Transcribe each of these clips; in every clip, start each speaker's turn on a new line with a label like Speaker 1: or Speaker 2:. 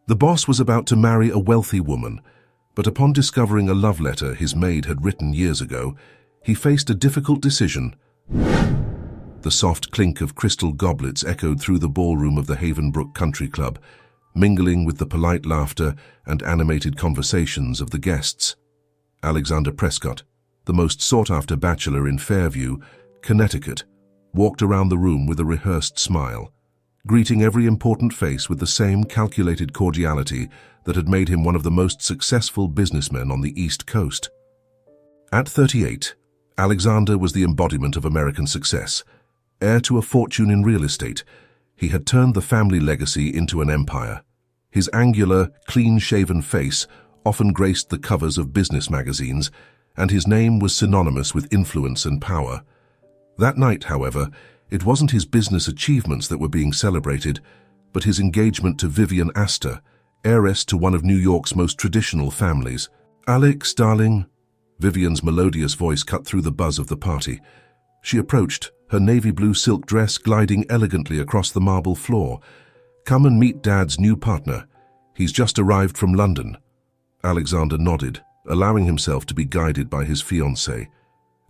Speaker 1: The boss was about to marry a wealthy woman, but upon discovering a love letter his maid had written years ago, he faced a difficult decision. The soft clink of crystal goblets echoed through the ballroom of the Havenbrook Country Club, mingling with the polite laughter and animated conversations of the guests. Alexander Prescott, the most sought-after bachelor in Fairview, Connecticut, walked around the room with a rehearsed smile, greeting every important face with the same calculated cordiality that had made him one of the most successful businessmen on the East Coast. At 38, Alexander was the embodiment of American success. Heir to a fortune in real estate, he had turned the family legacy into an empire. His angular, clean-shaven face often graced the covers of business magazines, and his name was synonymous with influence and power. That night, however, it wasn't his business achievements that were being celebrated, but his engagement to Vivian Astor, heiress to one of New York's most traditional families. "Alex, darling," Vivian's melodious voice cut through the buzz of the party. She approached, her navy blue silk dress gliding elegantly across the marble floor. "Come and meet Dad's new partner. He's just arrived from London." Alexander nodded, allowing himself to be guided by his fiancée.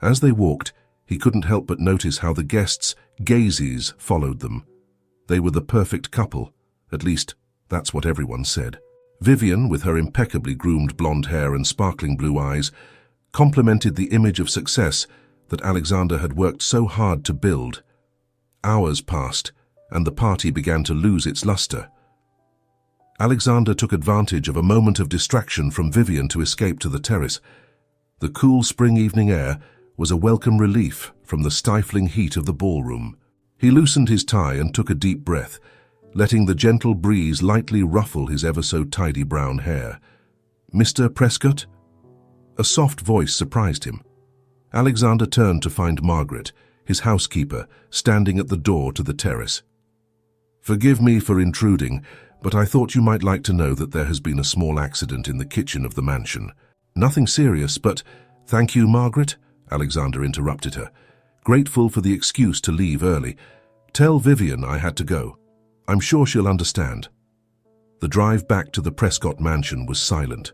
Speaker 1: As they walked, he couldn't help but notice how the guests' gazes followed them. They were the perfect couple, at least that's what everyone said. Vivian, with her impeccably groomed blonde hair and sparkling blue eyes, complemented the image of success that Alexander had worked so hard to build. Hours passed, and the party began to lose its luster. Alexander took advantage of a moment of distraction from Vivian to escape to the terrace. The cool spring evening air was a welcome relief from the stifling heat of the ballroom. He loosened his tie and took a deep breath, letting the gentle breeze lightly ruffle his ever-so-tidy brown hair. "Mr. Prescott?" A soft voice surprised him. Alexander turned to find Margaret, his housekeeper, standing at the door to the terrace. "Forgive me for intruding, but I thought you might like to know that there has been a small accident in the kitchen of the mansion. Nothing serious, but—" "Thank you, Margaret," Alexander interrupted her, grateful for the excuse to leave early. "Tell Vivian I had to go. I'm sure she'll understand." The drive back to the Prescott mansion was silent.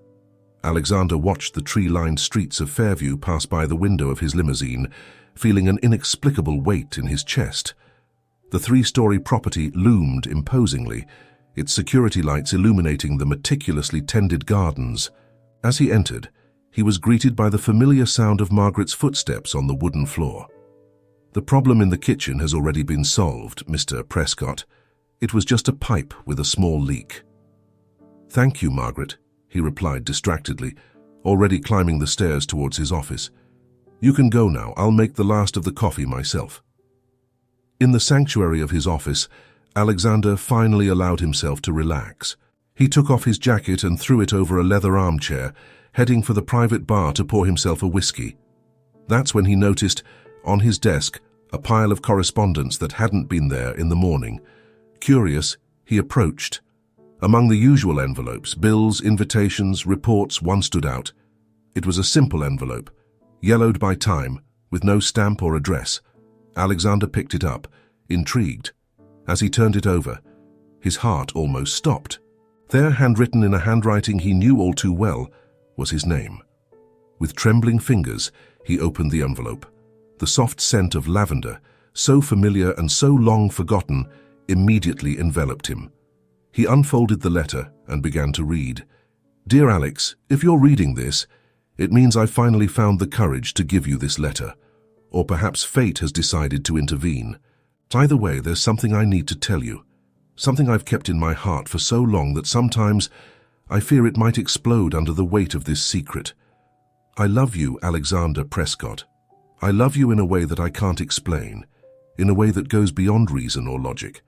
Speaker 1: Alexander watched the tree-lined streets of Fairview pass by the window of his limousine, feeling an inexplicable weight in his chest. The three-story property loomed imposingly, its security lights illuminating the meticulously tended gardens. As he entered, he was greeted by the familiar sound of Margaret's footsteps on the wooden floor. "The problem in the kitchen has already been solved, Mr. Prescott. It was just a pipe with a small leak." "Thank you, Margaret," he replied distractedly, already climbing the stairs towards his office. "You can go now. I'll make the last of the coffee myself." In the sanctuary of his office, Alexander finally allowed himself to relax. He took off his jacket and threw it over a leather armchair, heading for the private bar to pour himself a whiskey. That's when he noticed, on his desk, a pile of correspondence that hadn't been there in the morning. Curious, he approached. Among the usual envelopes, bills, invitations, reports, one stood out. It was a simple envelope, yellowed by time, with no stamp or address. Alexander picked it up, intrigued. As he turned it over, his heart almost stopped. There, handwritten in a handwriting he knew all too well, was his name. With trembling fingers, he opened the envelope. The soft scent of lavender, so familiar and so long forgotten, immediately enveloped him. He unfolded the letter and began to read. "Dear Alex, if you're reading this, it means I finally found the courage to give you this letter. Or perhaps fate has decided to intervene. Either way, there's something I need to tell you. Something I've kept in my heart for so long that sometimes I fear it might explode under the weight of this secret. I love you, Alexander Prescott. I love you in a way that I can't explain, in a way that goes beyond reason or logic.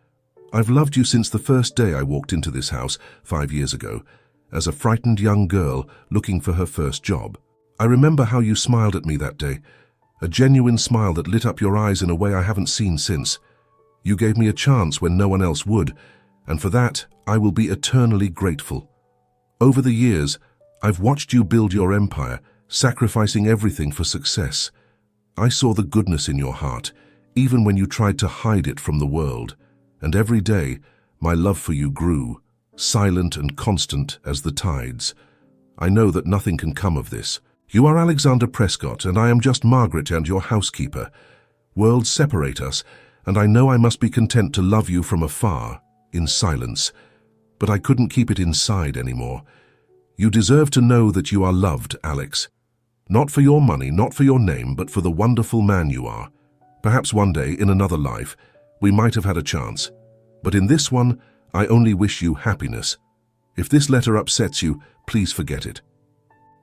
Speaker 1: I've loved you since the first day I walked into this house 5 years ago, as a frightened young girl looking for her first job. I remember how you smiled at me that day, a genuine smile that lit up your eyes in a way I haven't seen since. You gave me a chance when no one else would, and for that I will be eternally grateful. Over the years, I've watched you build your empire, sacrificing everything for success. I saw the goodness in your heart, even when you tried to hide it from the world. And every day, my love for you grew. silent and constant as the tides. I know that nothing can come of this. You are Alexander Prescott, and I am just Margaret and your housekeeper. Worlds separate us, and I know I must be content to love you from afar, in silence. But I couldn't keep it inside anymore. You deserve to know that you are loved, Alex. Not for your money, not for your name, but for the wonderful man you are. Perhaps one day, in another life, we might have had a chance. But in this one, I only wish you happiness. If this letter upsets you, please forget it.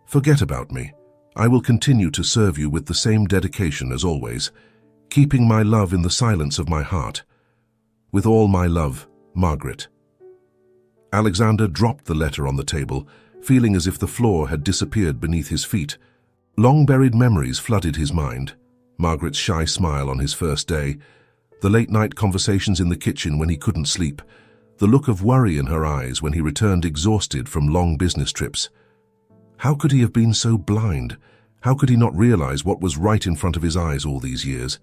Speaker 1: Forget about me. I will continue to serve you with the same dedication as always, keeping my love in the silence of my heart. With all my love, Margaret. Alexander dropped the letter on the table, feeling as if the floor had disappeared beneath his feet. Long-buried memories flooded his mind. Margaret's shy smile on his first day, the late-night conversations in the kitchen when he couldn't sleep, the look of worry in her eyes when he returned exhausted from long business trips. How could he have been so blind? How could he not realize what was right in front of his eyes all these years?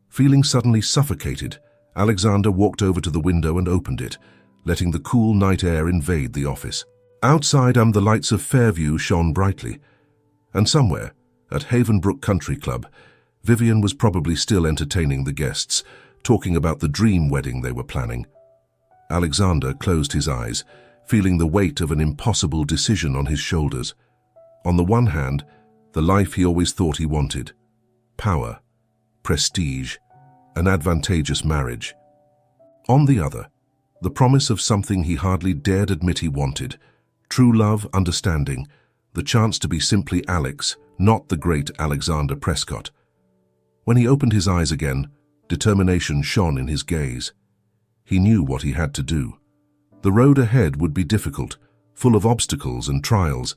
Speaker 1: Feeling suddenly suffocated, Alexander walked over to the window and opened it, letting the cool night air invade the office. Outside, the lights of Fairview shone brightly, and somewhere, at Havenbrook Country Club, Vivian was probably still entertaining the guests, talking about the dream wedding they were planning. Alexander closed his eyes, feeling the weight of an impossible decision on his shoulders. On the one hand, the life he always thought he wanted. Power, prestige, an advantageous marriage. On the other, the promise of something he hardly dared admit he wanted. True love, understanding, the chance to be simply Alex, not the great Alexander Prescott. When he opened his eyes again, determination shone in his gaze. He knew what he had to do. The road ahead would be difficult, full of obstacles and trials,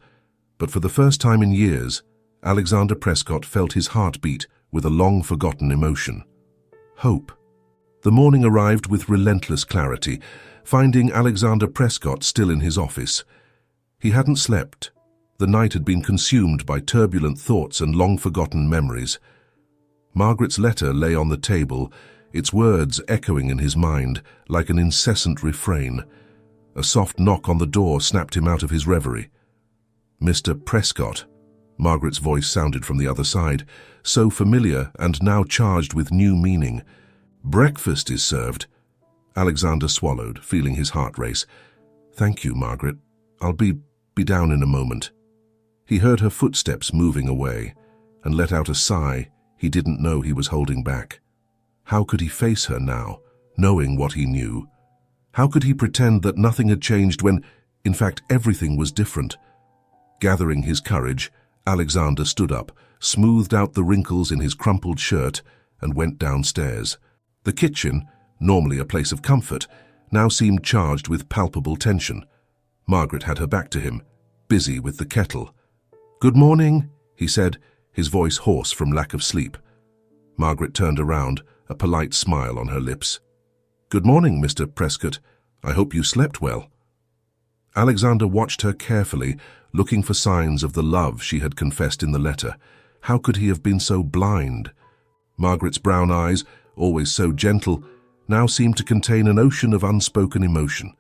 Speaker 1: but for the first time in years, Alexander Prescott felt his heart beat with a long-forgotten emotion. Hope. The morning arrived with relentless clarity, finding Alexander Prescott still in his office. He hadn't slept. The night had been consumed by turbulent thoughts and long-forgotten memories. Margaret's letter lay on the table, its words echoing in his mind like an incessant refrain. A soft knock on the door snapped him out of his reverie. "Mr. Prescott," Margaret's voice sounded from the other side, so familiar and now charged with new meaning. "Breakfast is served." Alexander swallowed, feeling his heart race. "Thank you, Margaret. I'll be down in a moment." He heard her footsteps moving away and let out a sigh he didn't know he was holding back. How could he face her now, knowing what he knew? How could he pretend that nothing had changed when, in fact, everything was different? Gathering his courage, Alexander stood up, smoothed out the wrinkles in his crumpled shirt, and went downstairs. The kitchen, normally a place of comfort, now seemed charged with palpable tension. Margaret had her back to him, busy with the kettle. "Good morning," he said, his voice hoarse from lack of sleep. Margaret turned around, a polite smile on her lips. "Good morning, Mr. Prescott. I hope you slept well." Alexander watched her carefully, looking for signs of the love she had confessed in the letter. How could he have been so blind? Margaret's brown eyes, always so gentle, now seemed to contain an ocean of unspoken emotion.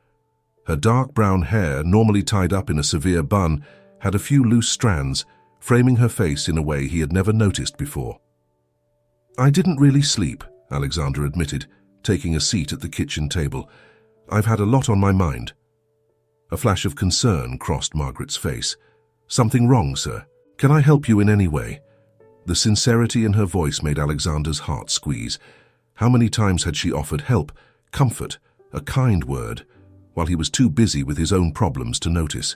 Speaker 1: Her dark brown hair, normally tied up in a severe bun, had a few loose strands, framing her face in a way he had never noticed before. "I didn't really sleep," Alexander admitted, taking a seat at the kitchen table. "I've had a lot on my mind." A flash of concern crossed Margaret's face. "Something wrong, sir? Can I help you in any way?" The sincerity in her voice made Alexander's heart squeeze. How many times had she offered help, comfort, a kind word, while he was too busy with his own problems to notice?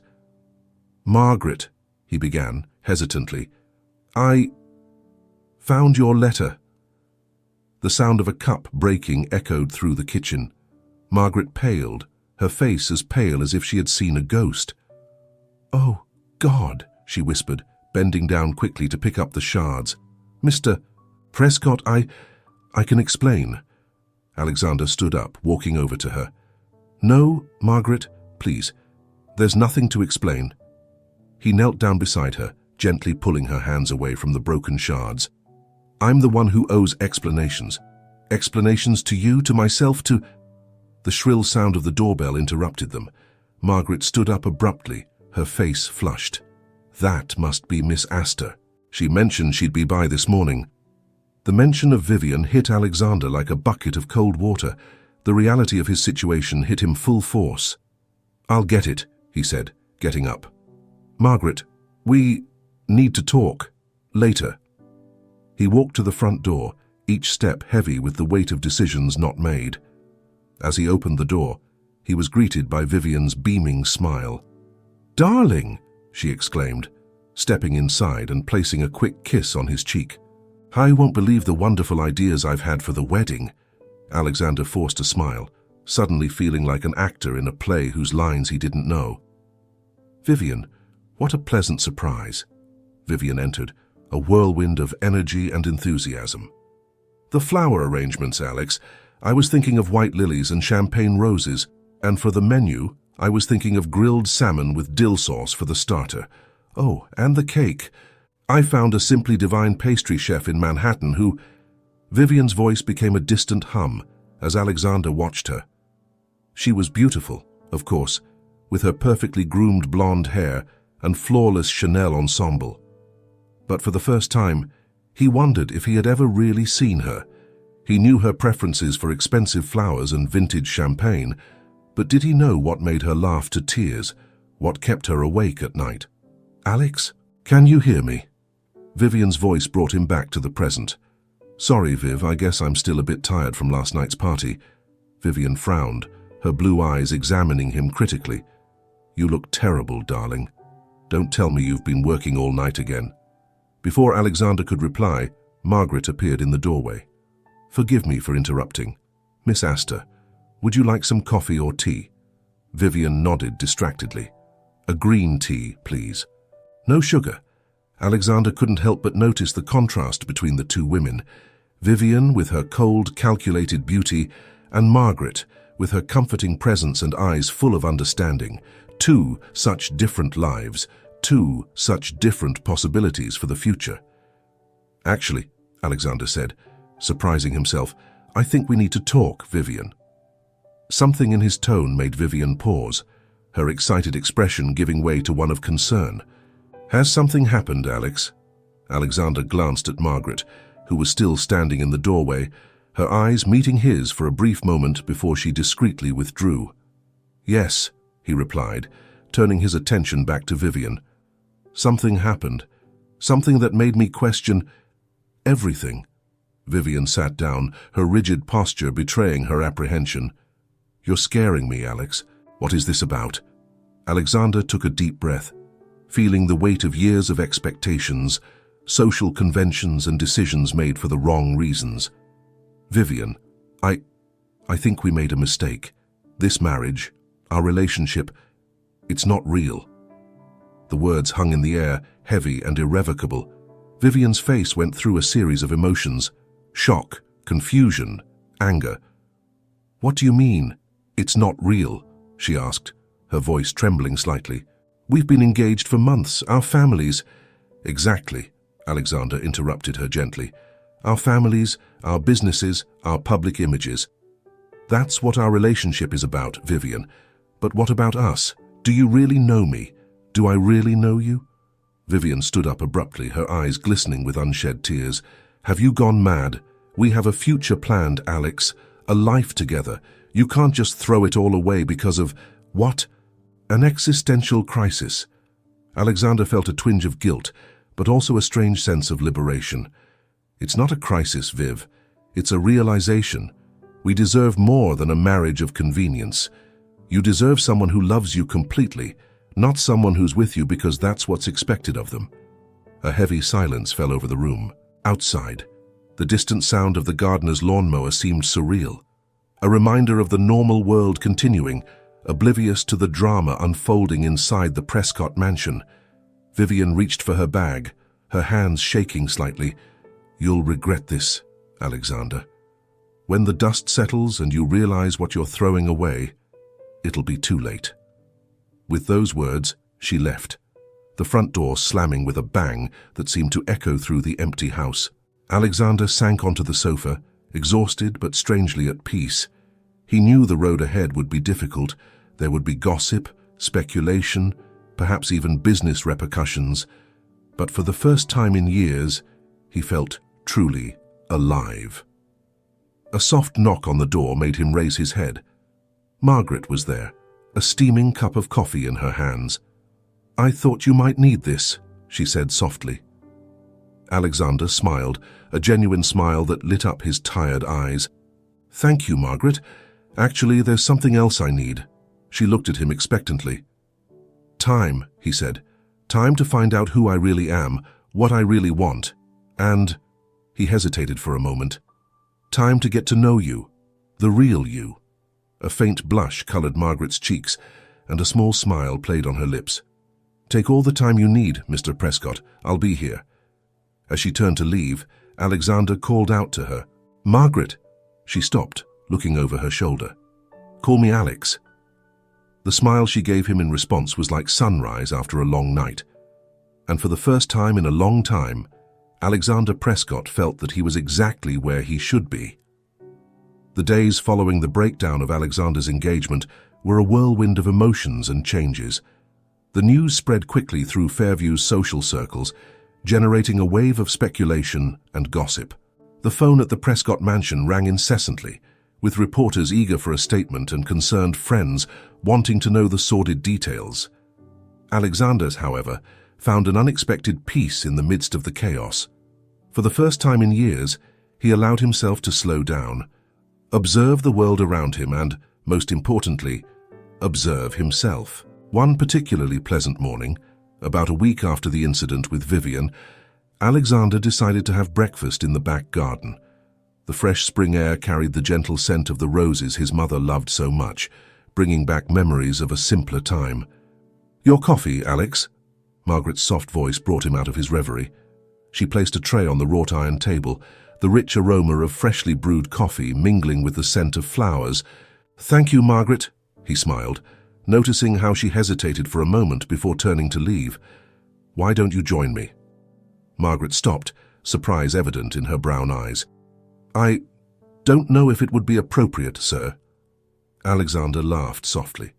Speaker 1: "Margaret," he began, hesitantly, "I found your letter." The sound of a cup breaking echoed through the kitchen. Margaret paled, her face as pale as if she had seen a ghost. "Oh, God," she whispered, bending down quickly to pick up the shards. "Mr. Prescott, I can explain." Alexander stood up, walking over to her. "No, Margaret, please. There's nothing to explain." He knelt down beside her, gently pulling her hands away from the broken shards. "I'm the one who owes explanations. Explanations to you, to myself, to—" The shrill sound of the doorbell interrupted them. Margaret stood up abruptly, her face flushed. That must be Miss Astor. She mentioned she'd be by this morning. The mention of Vivian hit Alexander like a bucket of cold water. The reality of his situation hit him full force. "I'll get it," he said, getting up. "Margaret, we need to talk. Later." He walked to the front door, each step heavy with the weight of decisions not made. As he opened the door, he was greeted by Vivian's beaming smile. "Darling!" she exclaimed, stepping inside and placing a quick kiss on his cheek. "I won't believe the wonderful ideas I've had for the wedding." Alexander forced a smile, suddenly feeling like an actor in a play whose lines he didn't know. "Vivian, what a pleasant surprise." Vivian entered, a whirlwind of energy and enthusiasm. "The flower arrangements, Alex. I was thinking of white lilies and champagne roses, and for the menu, I was thinking of grilled salmon with dill sauce for the starter. Oh, and the cake. I found a simply divine pastry chef in Manhattan who—" Vivian's voice became a distant hum as Alexander watched her. She was beautiful, of course, with her perfectly groomed blonde hair and flawless Chanel ensemble. But for the first time, he wondered if he had ever really seen her. He knew her preferences for expensive flowers and vintage champagne, but did he know what made her laugh to tears, what kept her awake at night? "Alex, can you hear me?" Vivian's voice brought him back to the present. "Sorry, Viv, I guess I'm still a bit tired from last night's party." Vivian frowned, her blue eyes examining him critically. "You look terrible, darling. Don't tell me you've been working all night again." Before Alexander could reply, Margaret appeared in the doorway. "Forgive me for interrupting. Miss Astor, would you like some coffee or tea?" Vivian nodded distractedly. "A green tea, please. No sugar." Alexander couldn't help but notice the contrast between the two women. Vivian with her cold, calculated beauty, and Margaret with her comforting presence and eyes full of understanding. Two such different lives, two such different possibilities for the future. "Actually," Alexander said, surprising himself, "I think we need to talk, Vivian." Something in his tone made Vivian pause, her excited expression giving way to one of concern. "Has something happened, Alex?" Alexander glanced at Margaret, who was still standing in the doorway, her eyes meeting his for a brief moment before she discreetly withdrew. "Yes," he replied, turning his attention back to Vivian. "Something happened. Something that made me question everything." Vivian sat down, her rigid posture betraying her apprehension. "You're scaring me, Alex. What is this about?" Alexander took a deep breath, feeling the weight of years of expectations, social conventions and decisions made for the wrong reasons. "Vivian, I think we made a mistake. This marriage, our relationship, it's not real." The words hung in the air, heavy and irrevocable. Vivian's face went through a series of emotions: shock, confusion, anger. "What do you mean, it's not real?" she asked, her voice trembling slightly. "We've been engaged for months, our families—" "Exactly," Alexander interrupted her gently. "Our families, our businesses, our public images. That's what our relationship is about, Vivian. But what about us? Do you really know me? Do I really know you?" Vivian stood up abruptly, her eyes glistening with unshed tears. "Have you gone mad? We have a future planned, Alex, a life together. You can't just throw it all away because of— What? An existential crisis." Alexander felt a twinge of guilt, but also a strange sense of liberation. "It's not a crisis, Viv. It's a realization. We deserve more than a marriage of convenience. You deserve someone who loves you completely, not someone who's with you because that's what's expected of them." A heavy silence fell over the room. Outside, the distant sound of the gardener's lawnmower seemed surreal, a reminder of the normal world continuing, oblivious to the drama unfolding inside the Prescott mansion. Vivian reached for her bag, her hands shaking slightly. "You'll regret this, Alexander. When the dust settles and you realize what you're throwing away, it'll be too late." With those words, she left, the front door slamming with a bang that seemed to echo through the empty house. Alexander sank onto the sofa, exhausted but strangely at peace. He knew the road ahead would be difficult. There would be gossip, speculation, perhaps even business repercussions, but for the first time in years, he felt truly alive. A soft knock on the door made him raise his head. Margaret was there, a steaming cup of coffee in her hands. "I thought you might need this," she said softly. Alexander smiled, a genuine smile that lit up his tired eyes. "Thank you, Margaret. Actually, there's something else I need." She looked at him expectantly. "Time," he said. "Time to find out who I really am, what I really want, and—" he hesitated for a moment. "Time to get to know you, the real you." A faint blush colored Margaret's cheeks, and a small smile played on her lips. "Take all the time you need, Mr. Prescott. I'll be here." As she turned to leave, Alexander called out to her, "Margaret!" She stopped, looking over her shoulder. "Call me Alex." The smile she gave him in response was like sunrise after a long night. And for the first time in a long time, Alexander Prescott felt that he was exactly where he should be. The days following the breakdown of Alexander's engagement were a whirlwind of emotions and changes. The news spread quickly through Fairview's social circles, generating a wave of speculation and gossip. The phone at the Prescott mansion rang incessantly, with reporters eager for a statement and concerned friends wanting to know the sordid details. Alexander, however, found an unexpected peace in the midst of the chaos. For the first time in years, he allowed himself to slow down, observe the world around him and, most importantly, observe himself. One particularly pleasant morning, about a week after the incident with Vivian, Alexander decided to have breakfast in the back garden. The fresh spring air carried the gentle scent of the roses his mother loved so much, bringing back memories of a simpler time. "Your coffee, Alex?" Margaret's soft voice brought him out of his reverie. She placed a tray on the wrought-iron table, the rich aroma of freshly brewed coffee mingling with the scent of flowers. "Thank you, Margaret," he smiled, noticing how she hesitated for a moment before turning to leave. "Why don't you join me?" Margaret stopped, surprise evident in her brown eyes. "I don't know if it would be appropriate, sir." Alexander laughed softly.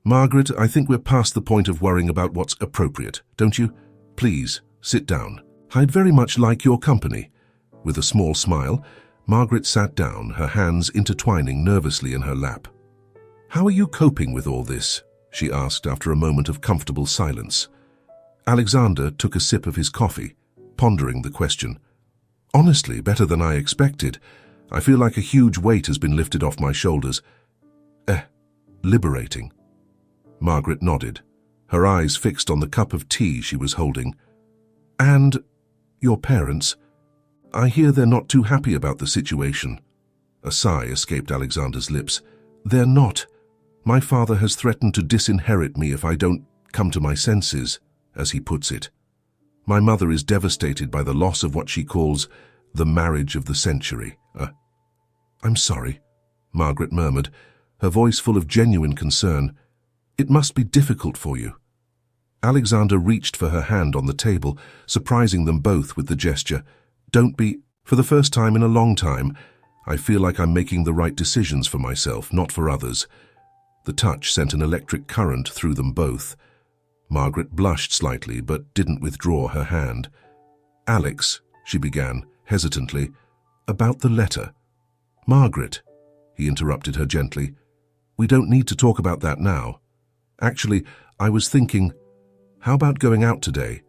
Speaker 1: "Margaret, I think we're past the point of worrying about what's appropriate, don't you? Please, sit down. I'd very much like your company." With a small smile, Margaret sat down, her hands intertwining nervously in her lap. "How are you coping with all this?" she asked after a moment of comfortable silence. Alexander took a sip of his coffee, pondering the question. "Honestly, better than I expected. I feel like a huge weight has been lifted off my shoulders. Liberating." Margaret nodded, her eyes fixed on the cup of tea she was holding. "And your parents? I hear they're not too happy about the situation." A sigh escaped Alexander's lips. "They're not. My father has threatened to disinherit me if I don't come to my senses, as he puts it. My mother is devastated by the loss of what she calls the marriage of the century." "I'm sorry," Margaret murmured, her voice full of genuine concern. "It must be difficult for you." Alexander reached for her hand on the table, surprising them both with the gesture. "Don't be. For the first time in a long time, I feel like I'm making the right decisions for myself, not for others." The touch sent an electric current through them both. Margaret blushed slightly, but didn't withdraw her hand. "Alex," she began, hesitantly, "about the letter." "Margaret," he interrupted her gently, "we don't need to talk about that now. Actually, I was thinking, how about going out today?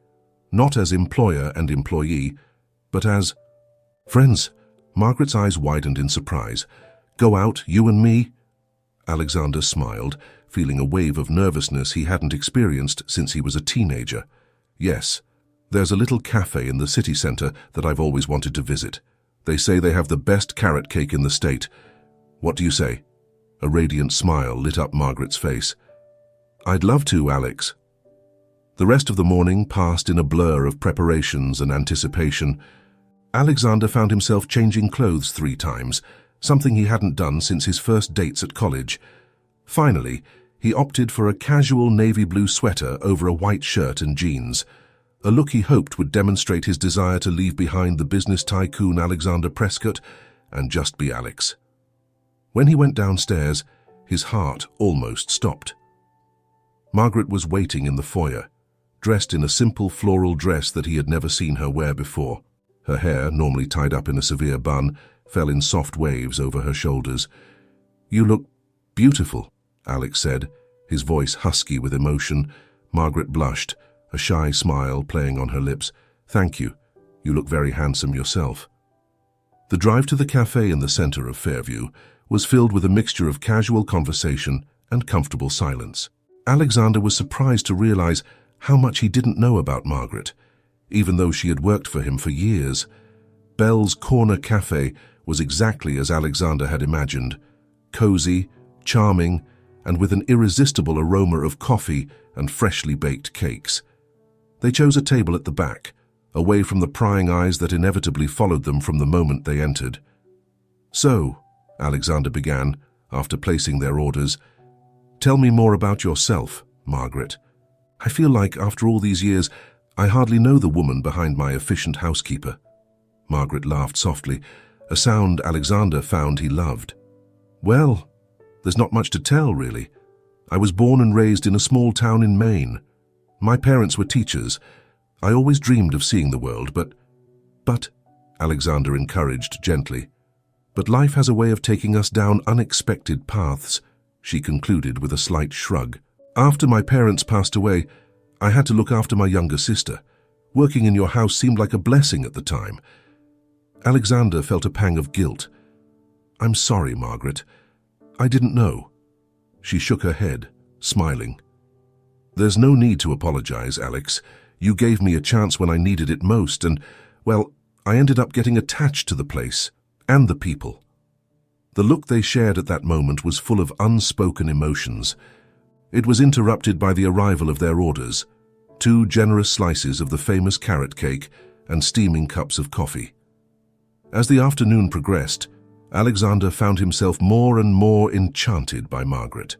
Speaker 1: Not as employer and employee, but as friends." Margaret's eyes widened in surprise. "Go out, you and me?" Alexander smiled, feeling a wave of nervousness he hadn't experienced since he was a teenager. "Yes, there's a little cafe in the city center that I've always wanted to visit. They say they have the best carrot cake in the state. What do you say?" A radiant smile lit up Margaret's face. "I'd love to, Alex." The rest of the morning passed in a blur of preparations and anticipation. Alexander found himself changing clothes 3 times, something he hadn't done since his first dates at college. Finally, he opted for a casual navy blue sweater over a white shirt and jeans, a look he hoped would demonstrate his desire to leave behind the business tycoon Alexander Prescott and just be Alex. When he went downstairs, his heart almost stopped. Margaret was waiting in the foyer, dressed in a simple floral dress that he had never seen her wear before. Her hair, normally tied up in a severe bun, fell in soft waves over her shoulders. "You look beautiful," Alex said, his voice husky with emotion. Margaret blushed, a shy smile playing on her lips. "Thank you. You look very handsome yourself." The drive to the cafe in the center of Fairview was filled with a mixture of casual conversation and comfortable silence. Alexander was surprised to realize how much he didn't know about Margaret, even though she had worked for him for years. Bell's Corner Cafe was exactly as Alexander had imagined, cozy, charming, and with an irresistible aroma of coffee and freshly baked cakes. They chose a table at the back, away from the prying eyes that inevitably followed them from the moment they entered. "So," Alexander began, after placing their orders, "tell me more about yourself, Margaret. I feel like, after all these years, I hardly know the woman behind my efficient housekeeper." Margaret laughed softly, a sound Alexander found he loved. "Well, there's not much to tell, really. I was born and raised in a small town in Maine. My parents were teachers. I always dreamed of seeing the world, but, Alexander encouraged gently, "but life has a way of taking us down unexpected paths," she concluded with a slight shrug. "After my parents passed away, I had to look after my younger sister. Working in your house seemed like a blessing at the time." Alexander felt a pang of guilt. "I'm sorry, Margaret. I didn't know." She shook her head, smiling. "There's no need to apologize, Alex. You gave me a chance when I needed it most, and, well, I ended up getting attached to the place and the people." The look they shared at that moment was full of unspoken emotions. It was interrupted by the arrival of their orders, 2 generous slices of the famous carrot cake and steaming cups of coffee. As the afternoon progressed, Alexander found himself more and more enchanted by Margaret.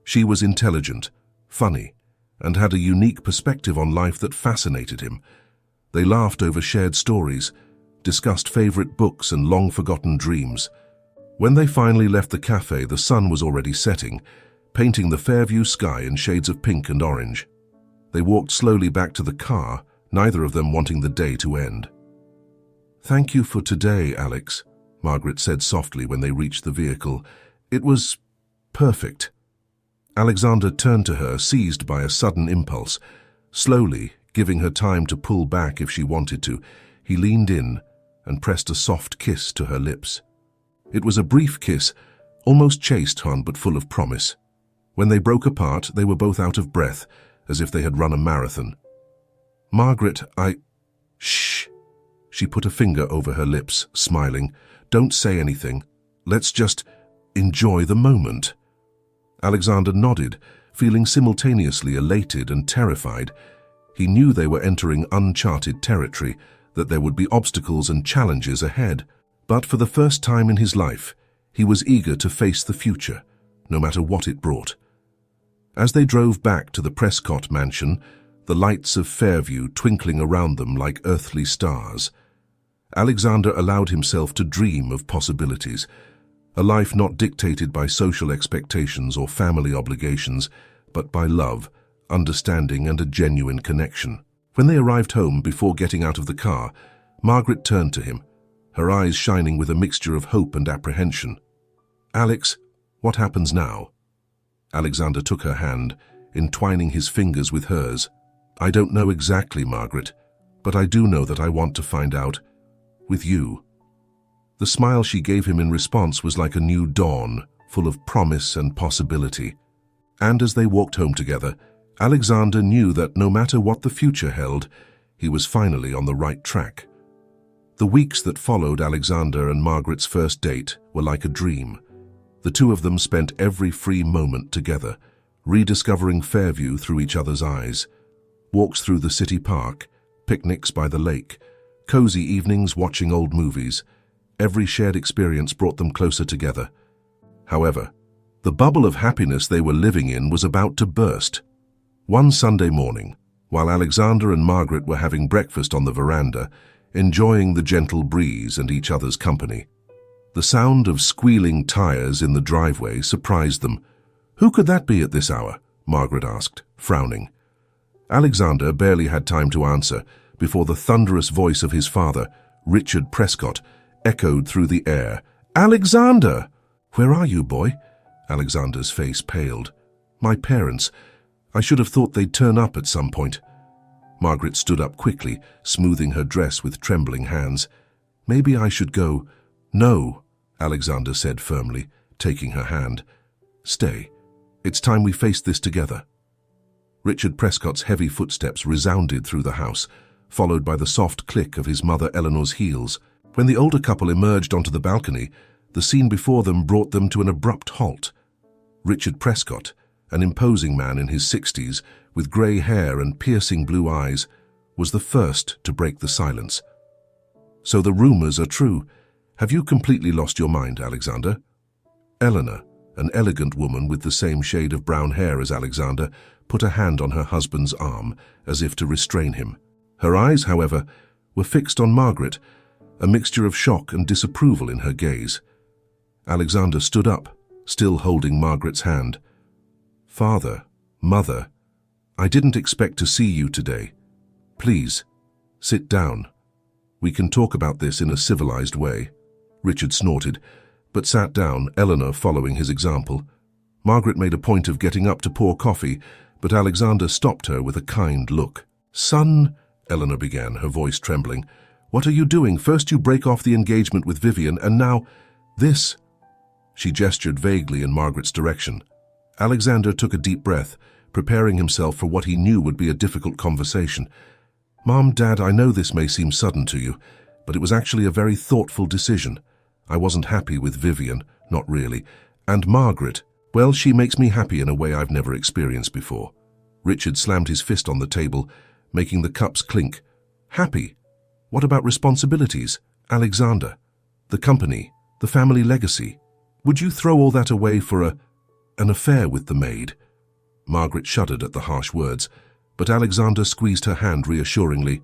Speaker 1: She was intelligent, funny, and had a unique perspective on life that fascinated him. They laughed over shared stories, discussed favorite books and long-forgotten dreams. When they finally left the cafe, the sun was already setting, painting the Fairview sky in shades of pink and orange. They walked slowly back to the car, neither of them wanting the day to end. "Thank you for today, Alex," Margaret said softly when they reached the vehicle. "It was perfect." Alexander turned to her, seized by a sudden impulse. Slowly, giving her time to pull back if she wanted to, he leaned in and pressed a soft kiss to her lips. It was a brief kiss, almost chaste, but full of promise. When they broke apart, they were both out of breath, as if they had run a marathon. "Margaret, Shh." She put a finger over her lips, smiling. "Don't say anything. Let's just enjoy the moment." Alexander nodded, feeling simultaneously elated and terrified. He knew they were entering uncharted territory, that there would be obstacles and challenges ahead. But for the first time in his life, he was eager to face the future, no matter what it brought. As they drove back to the Prescott mansion, the lights of Fairview twinkling around them like earthly stars, Alexander allowed himself to dream of possibilities, a life not dictated by social expectations or family obligations, but by love, understanding, and a genuine connection. When they arrived home, before getting out of the car, Margaret turned to him, her eyes shining with a mixture of hope and apprehension. "Alex, what happens now?" Alexander took her hand, entwining his fingers with hers. "I don't know exactly, Margaret, but I do know that I want to find out, with you." The smile she gave him in response was like a new dawn, full of promise and possibility. And as they walked home together, Alexander knew that no matter what the future held, he was finally on the right track. The weeks that followed Alexander and Margaret's first date were like a dream. The two of them spent every free moment together, rediscovering Fairview through each other's eyes. Walks through the city park, picnics by the lake, cozy evenings watching old movies. Every shared experience brought them closer together. However, the bubble of happiness they were living in was about to burst. One Sunday morning, while Alexander and Margaret were having breakfast on the veranda, enjoying the gentle breeze and each other's company, the sound of squealing tires in the driveway surprised them. "Who could that be at this hour?" Margaret asked, frowning. Alexander barely had time to answer before the thunderous voice of his father, Richard Prescott, echoed through the air. "Alexander! Where are you, boy?" Alexander's face paled. "My parents. I should have thought they'd turn up at some point." Margaret stood up quickly, smoothing her dress with trembling hands. "Maybe I should go." "No," Alexander said firmly, taking her hand. "Stay. It's time we faced this together." Richard Prescott's heavy footsteps resounded through the house, followed by the soft click of his mother Eleanor's heels. When the older couple emerged onto the balcony, the scene before them brought them to an abrupt halt. Richard Prescott, an imposing man in his 60s, with grey hair and piercing blue eyes, was the first to break the silence. "So the rumors are true. Have you completely lost your mind, Alexander?" Eleanor, an elegant woman with the same shade of brown hair as Alexander, put a hand on her husband's arm, as if to restrain him. Her eyes, however, were fixed on Margaret, a mixture of shock and disapproval in her gaze. Alexander stood up, still holding Margaret's hand. "Father, Mother, I didn't expect to see you today. Please, sit down. We can talk about this in a civilized way." Richard snorted, but sat down, Eleanor following his example. Margaret made a point of getting up to pour coffee, but Alexander stopped her with a kind look. "Son," Eleanor began, her voice trembling, "what are you doing? First you break off the engagement with Vivian, and now this." She gestured vaguely in Margaret's direction. Alexander took a deep breath, preparing himself for what he knew would be a difficult conversation. "Mom, Dad, I know this may seem sudden to you, but it was actually a very thoughtful decision. I wasn't happy with Vivian, not really. And Margaret, well, she makes me happy in a way I've never experienced before." Richard slammed his fist on the table, making the cups clink. "Happy? What about responsibilities, Alexander? The company, the family legacy? Would you throw all that away for an affair with the maid?" Margaret shuddered at the harsh words, but Alexander squeezed her hand reassuringly.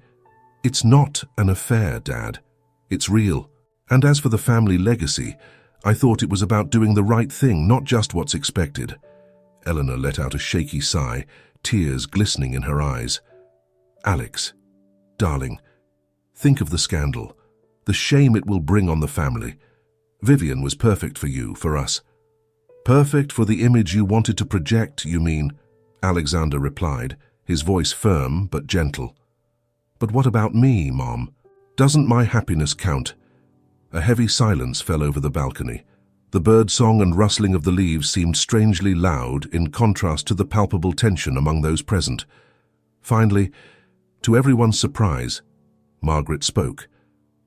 Speaker 1: "It's not an affair, Dad. It's real. And as for the family legacy, I thought it was about doing the right thing, not just what's expected." Eleanor let out a shaky sigh, tears glistening in her eyes. "Alex, darling, think of the scandal, the shame it will bring on the family. Vivian was perfect for you, for us." "Perfect for the image you wanted to project, you mean?" Alexander replied, his voice firm but gentle. "But what about me, Mom? Doesn't my happiness count?" A heavy silence fell over the balcony. The birdsong and rustling of the leaves seemed strangely loud in contrast to the palpable tension among those present. Finally, to everyone's surprise, Margaret spoke.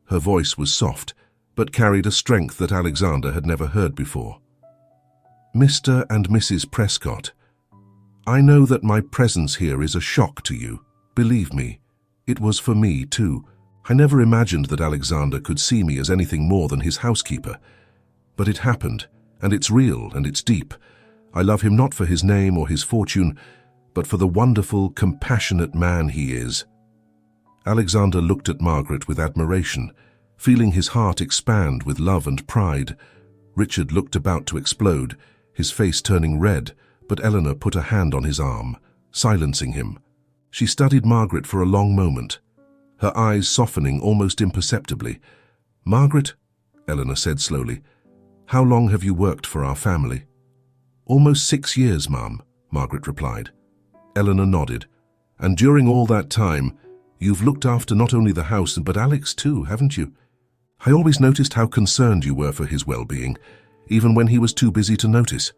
Speaker 1: Her voice was soft, but carried a strength that Alexander had never heard before. "Mr. and Mrs. Prescott, I know that my presence here is a shock to you. Believe me, it was for me too. I never imagined that Alexander could see me as anything more than his housekeeper. But it happened, and it's real and it's deep. I love him not for his name or his fortune, but for the wonderful, compassionate man he is." Alexander looked at Margaret with admiration, feeling his heart expand with love and pride. Richard looked about to explode, his face turning red, but Eleanor put a hand on his arm, silencing him. She studied Margaret for a long moment, her eyes softening almost imperceptibly. "Margaret," Eleanor said slowly, "how long have you worked for our family?" "Almost 6 years, Ma'am," Margaret replied. Eleanor nodded. "And during all that time, you've looked after not only the house but Alex too, haven't you? I always noticed how concerned you were for his well-being, even when he was too busy to notice."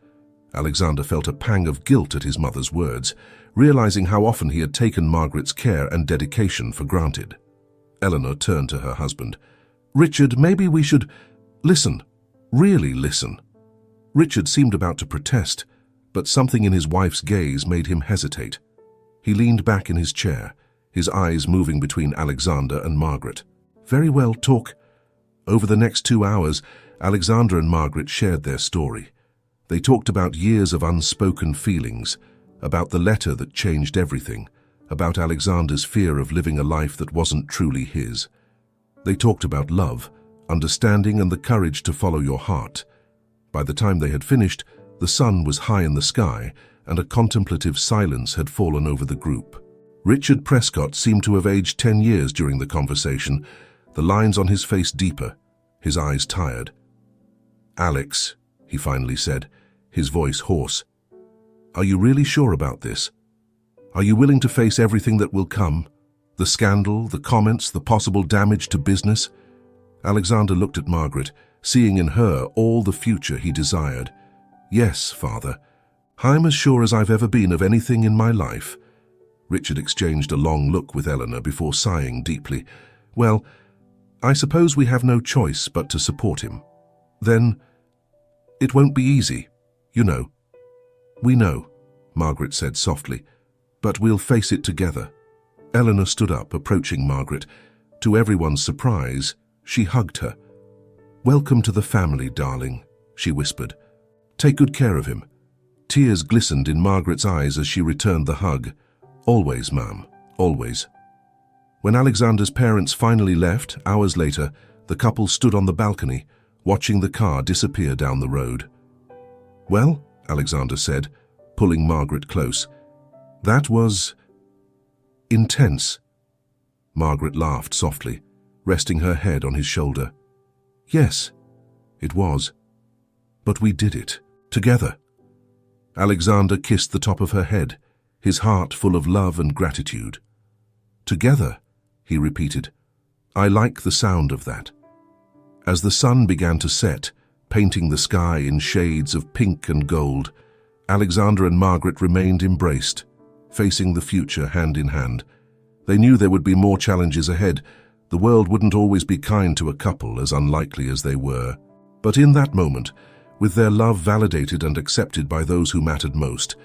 Speaker 1: Alexander felt a pang of guilt at his mother's words, realizing how often he had taken Margaret's care and dedication for granted. Eleanor turned to her husband. "Richard, maybe we should listen, really listen." Richard seemed about to protest, but something in his wife's gaze made him hesitate. He leaned back in his chair, his eyes moving between Alexander and Margaret. "Very well, talk." Over the next 2 hours, Alexander and Margaret shared their story. They talked about years of unspoken feelings, about the letter that changed everything, about Alexander's fear of living a life that wasn't truly his. They talked about love, understanding, and the courage to follow your heart. By the time they had finished, the sun was high in the sky, and a contemplative silence had fallen over the group. Richard Prescott seemed to have aged 10 years during the conversation, the lines on his face deeper, his eyes tired. "Alex," he finally said, his voice hoarse, "are you really sure about this? Are you willing to face everything that will come? The scandal, the comments, the possible damage to business?" Alexander looked at Margaret, seeing in her all the future he desired. "Yes, Father. I'm as sure as I've ever been of anything in my life." Richard exchanged a long look with Eleanor before sighing deeply. "Well, I suppose we have no choice but to support him. Then, it won't be easy, you know." "We know," Margaret said softly, "but we'll face it together." Eleanor stood up, approaching Margaret. To everyone's surprise, she hugged her. "Welcome to the family, darling," she whispered. "Take good care of him." Tears glistened in Margaret's eyes as she returned the hug. "Always, ma'am, always." When Alexander's parents finally left, hours later, the couple stood on the balcony, watching the car disappear down the road. "Well," Alexander said, pulling Margaret close, "that was intense." Margaret laughed softly, resting her head on his shoulder. "Yes, it was. But we did it, together." Alexander kissed the top of her head, his heart full of love and gratitude. "Together," he repeated. "I like the sound of that." As the sun began to set, painting the sky in shades of pink and gold, Alexander and Margaret remained embraced, facing the future hand in hand. They knew there would be more challenges ahead. The world wouldn't always be kind to a couple as unlikely as they were. But in that moment, with their love validated and accepted by those who mattered most,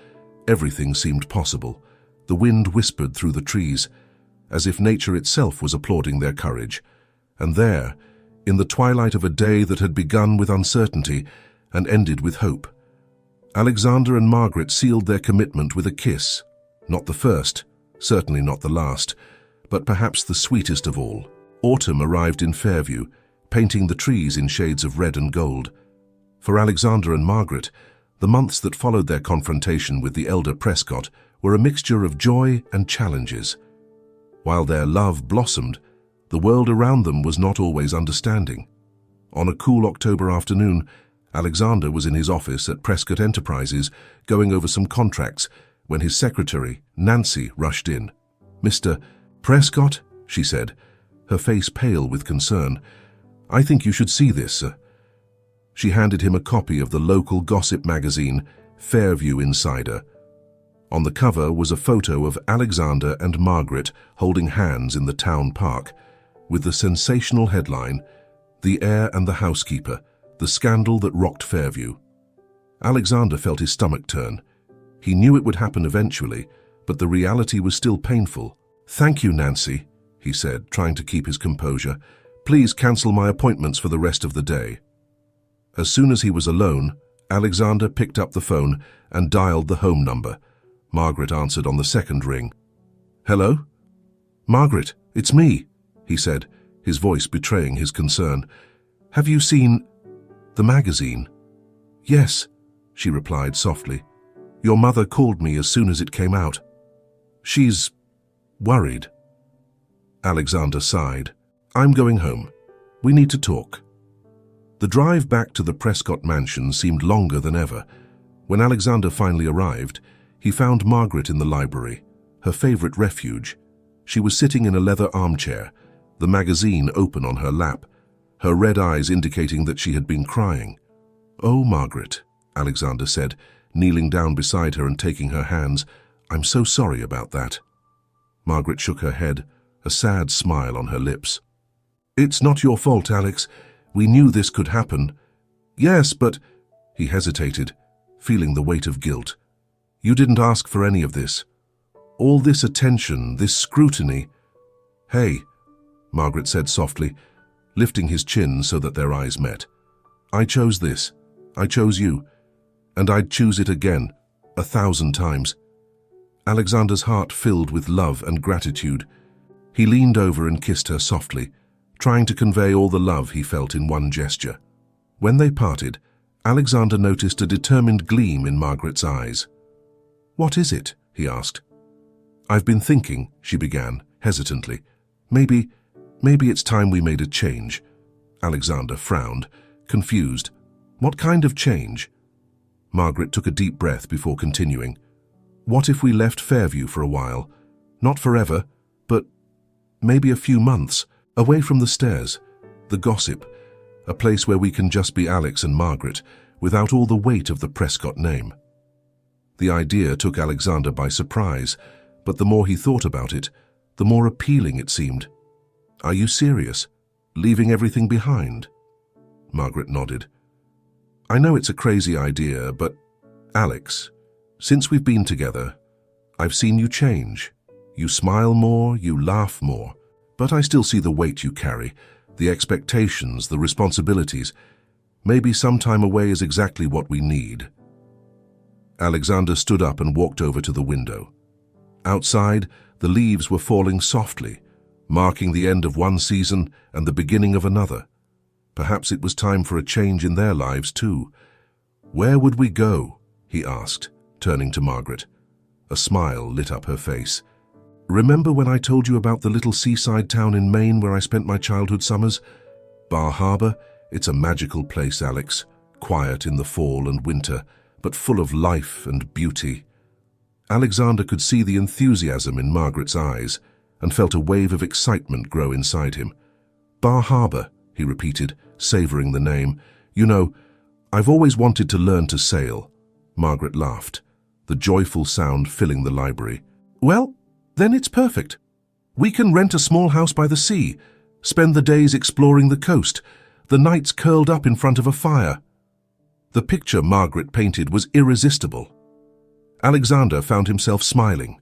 Speaker 1: everything seemed possible. The wind whispered through the trees, as if nature itself was applauding their courage. And there, in the twilight of a day that had begun with uncertainty and ended with hope, Alexander and Margaret sealed their commitment with a kiss. Not the first, certainly not the last, but perhaps the sweetest of all. Autumn arrived in Fairview, painting the trees in shades of red and gold. For Alexander and Margaret, the months that followed their confrontation with the elder Prescott were a mixture of joy and challenges. While their love blossomed, the world around them was not always understanding. On a cool October afternoon, Alexander was in his office at Prescott Enterprises going over some contracts when his secretary, Nancy, rushed in. "Mr. Prescott," she said, her face pale with concern, "I think you should see this." She handed him a copy of the local gossip magazine, Fairview Insider. On the cover was a photo of Alexander and Margaret holding hands in the town park, with the sensational headline, "The Heir and the Housekeeper, the Scandal That Rocked Fairview." Alexander felt his stomach turn. He knew it would happen eventually, but the reality was still painful. "Thank you, Nancy," he said, trying to keep his composure. "Please cancel my appointments for the rest of the day." As soon as he was alone, Alexander picked up the phone and dialed the home number. Margaret answered on the second ring. "Hello? Margaret, it's me," he said, his voice betraying his concern. "Have you seen the magazine?" "Yes," she replied softly. "Your mother called me as soon as it came out. She's worried." Alexander sighed. "I'm going home. We need to talk." The drive back to the Prescott mansion seemed longer than ever. When Alexander finally arrived, he found Margaret in the library, her favorite refuge. She was sitting in a leather armchair, the magazine open on her lap, her red eyes indicating that she had been crying. "Oh, Margaret," Alexander said, kneeling down beside her and taking her hands, "I'm so sorry about that." Margaret shook her head, a sad smile on her lips. "It's not your fault, Alex. We knew this could happen." "Yes, but—" he hesitated, feeling the weight of guilt. "You didn't ask for any of this. All this attention, this scrutiny." "Hey," Margaret said softly, lifting his chin so that their eyes met. "I chose this. I chose you. And I'd choose it again, 1,000 times." Alexander's heart filled with love and gratitude. He leaned over and kissed her softly, trying to convey all the love he felt in one gesture. When they parted, Alexander noticed a determined gleam in Margaret's eyes. "What is it?" he asked. "I've been thinking," she began, hesitantly. Maybe it's time we made a change." Alexander frowned, confused. "What kind of change?" Margaret took a deep breath before continuing. "What if we left Fairview for a while? Not forever, but maybe a few months, away from the stairs, the gossip, a place where we can just be Alex and Margaret, without all the weight of the Prescott name." The idea took Alexander by surprise, but the more he thought about it, the more appealing it seemed. "Are you serious? Leaving everything behind?" Margaret nodded. "I know it's a crazy idea, but Alex, since we've been together, I've seen you change. You smile more, you laugh more, but I still see the weight you carry, the expectations, the responsibilities. Maybe some time away is exactly what we need." Alexander stood up and walked over to the window. Outside, the leaves were falling softly, marking the end of one season and the beginning of another. Perhaps it was time for a change in their lives too. "Where would we go?" he asked, turning to Margaret. A smile lit up her face. "Remember when I told you about the little seaside town in Maine where I spent my childhood summers? Bar Harbor, it's a magical place, Alex, quiet in the fall and winter, but full of life and beauty." Alexander could see the enthusiasm in Margaret's eyes and felt a wave of excitement grow inside him. "Bar Harbor," he repeated, savoring the name. "You know, I've always wanted to learn to sail." Margaret laughed, the joyful sound filling the library. "Well, then it's perfect. We can rent a small house by the sea, spend the days exploring the coast, the nights curled up in front of a fire." The picture Margaret painted was irresistible. Alexander found himself smiling,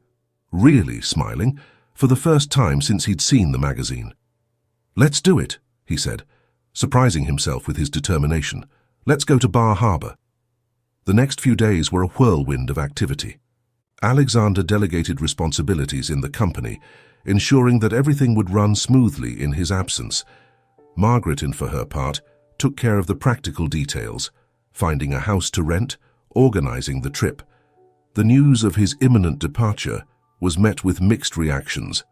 Speaker 1: really smiling, for the first time since he'd seen the magazine. "Let's do it," he said, surprising himself with his determination. "Let's go to Bar Harbor." The next few days were a whirlwind of activity. Alexander delegated responsibilities in the company, ensuring that everything would run smoothly in his absence. Margaret, for her part, took care of the practical details, finding a house to rent, organizing the trip. The news of his imminent departure was met with mixed reactions.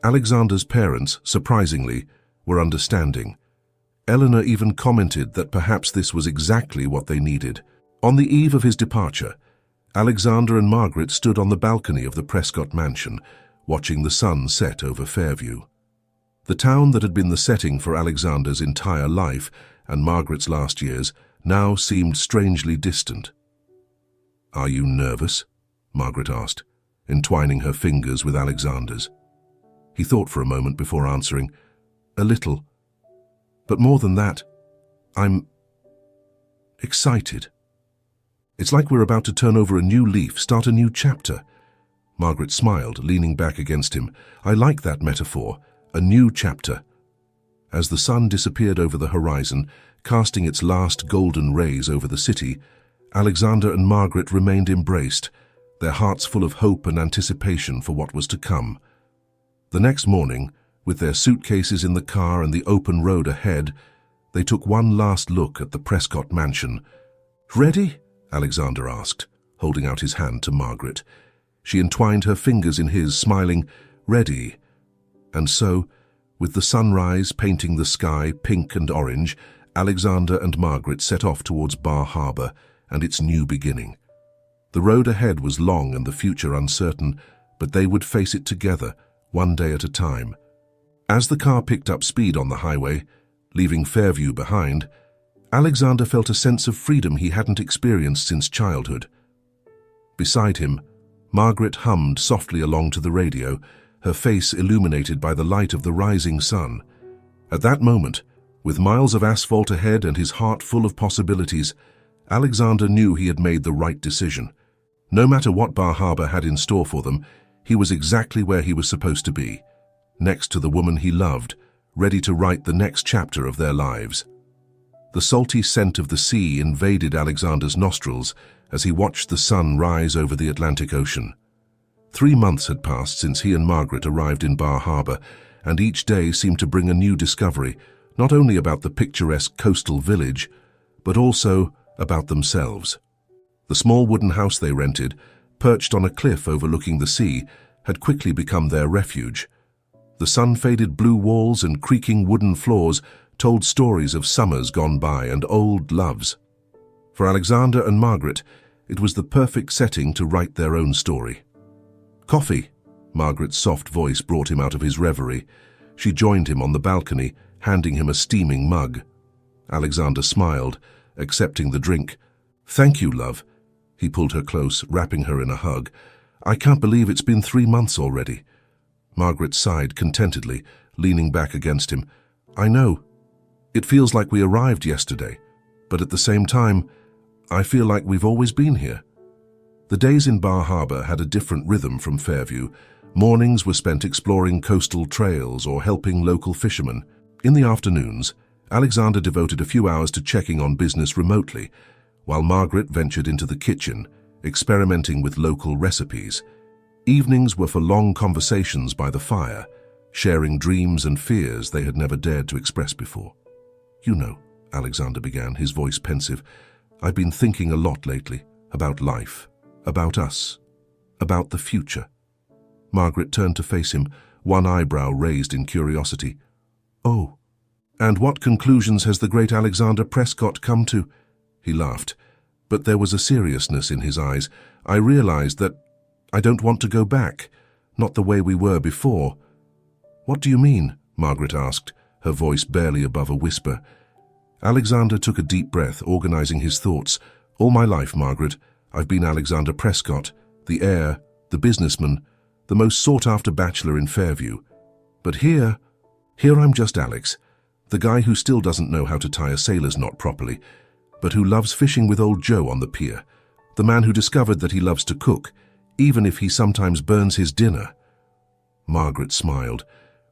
Speaker 1: Alexander's parents, surprisingly, were understanding. Eleanor even commented that perhaps this was exactly what they needed. On the eve of his departure, Alexander and Margaret stood on the balcony of the Prescott mansion, watching the sun set over Fairview. The town that had been the setting for Alexander's entire life and Margaret's last years now seemed strangely distant. "Are you nervous?" Margaret asked, entwining her fingers with Alexander's. He thought for a moment before answering, "A little. But more than that, I'm excited. It's like we're about to turn over a new leaf, start a new chapter." Margaret smiled, leaning back against him. "I like that metaphor, a new chapter." As the sun disappeared over the horizon, casting its last golden rays over the city, Alexander and Margaret remained embraced, their hearts full of hope and anticipation for what was to come. The next morning, with their suitcases in the car and the open road ahead, they took one last look at the Prescott mansion. "Ready?" Alexander asked, holding out his hand to Margaret. She entwined her fingers in his, smiling, "Ready." And so, with the sunrise painting the sky pink and orange, Alexander and Margaret set off towards Bar Harbor and its new beginning. The road ahead was long and the future uncertain, but they would face it together, one day at a time. As the car picked up speed on the highway, leaving Fairview behind, Alexander felt a sense of freedom he hadn't experienced since childhood. Beside him, Margaret hummed softly along to the radio, her face illuminated by the light of the rising sun. At that moment, with miles of asphalt ahead and his heart full of possibilities, Alexander knew he had made the right decision. No matter what Bar Harbor had in store for them, he was exactly where he was supposed to be, next to the woman he loved, ready to write the next chapter of their lives. The salty scent of the sea invaded Alexander's nostrils as he watched the sun rise over the Atlantic Ocean. 3 months had passed since he and Margaret arrived in Bar Harbor, and each day seemed to bring a new discovery, not only about the picturesque coastal village, but also about themselves. The small wooden house they rented, perched on a cliff overlooking the sea, had quickly become their refuge. The sun-faded blue walls and creaking wooden floors told stories of summers gone by and old loves. For Alexander and Margaret, it was the perfect setting to write their own story. "Coffee," Margaret's soft voice brought him out of his reverie. She joined him on the balcony, handing him a steaming mug. Alexander smiled, accepting the drink. "Thank you, love." He pulled her close, wrapping her in a hug. "I can't believe it's been 3 months already." Margaret sighed contentedly, leaning back against him. "I know. It feels like we arrived yesterday, but at the same time, I feel like we've always been here." The days in Bar Harbor had a different rhythm from Fairview. Mornings were spent exploring coastal trails or helping local fishermen. In the afternoons, Alexander devoted a few hours to checking on business remotely, while Margaret ventured into the kitchen, experimenting with local recipes. Evenings were for long conversations by the fire, sharing dreams and fears they had never dared to express before. "You know," Alexander began, his voice pensive, "I've been thinking a lot lately about life, about us, about the future." Margaret turned to face him, one eyebrow raised in curiosity. "Oh, and what conclusions has the great Alexander Prescott come to?" He laughed, but there was a seriousness in his eyes. "I realized that I don't want to go back, not the way we were before." "What do you mean?" Margaret asked, her voice barely above a whisper. Alexander took a deep breath, organizing his thoughts. "All my life, Margaret, I've been Alexander Prescott, the heir, the businessman, the most sought-after bachelor in Fairview. But here I'm just Alex, the guy who still doesn't know how to tie a sailor's knot properly, but who loves fishing with old Joe on the pier, the man who discovered that he loves to cook, even if he sometimes burns his dinner." Margaret smiled,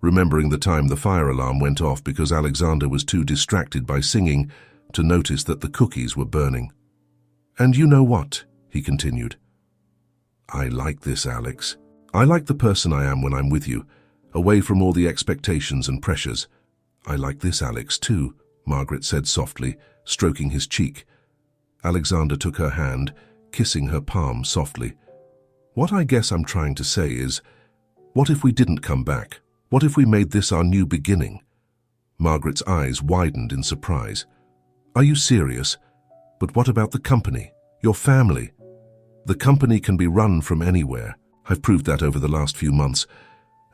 Speaker 1: remembering the time the fire alarm went off because Alexander was too distracted by singing to notice that the cookies were burning. "And you know what?" he continued. "I like this, Alex. I like the person I am when I'm with you, away from all the expectations and pressures. I like this, Alex, too," Margaret said softly, stroking his cheek. Alexander took her hand, kissing her palm softly. "What I guess I'm trying to say is, what if we didn't come back? What if we made this our new beginning?" Margaret's eyes widened in surprise. "Are you serious? But what about the company? Your family?" "The company can be run from anywhere. I've proved that over the last few months.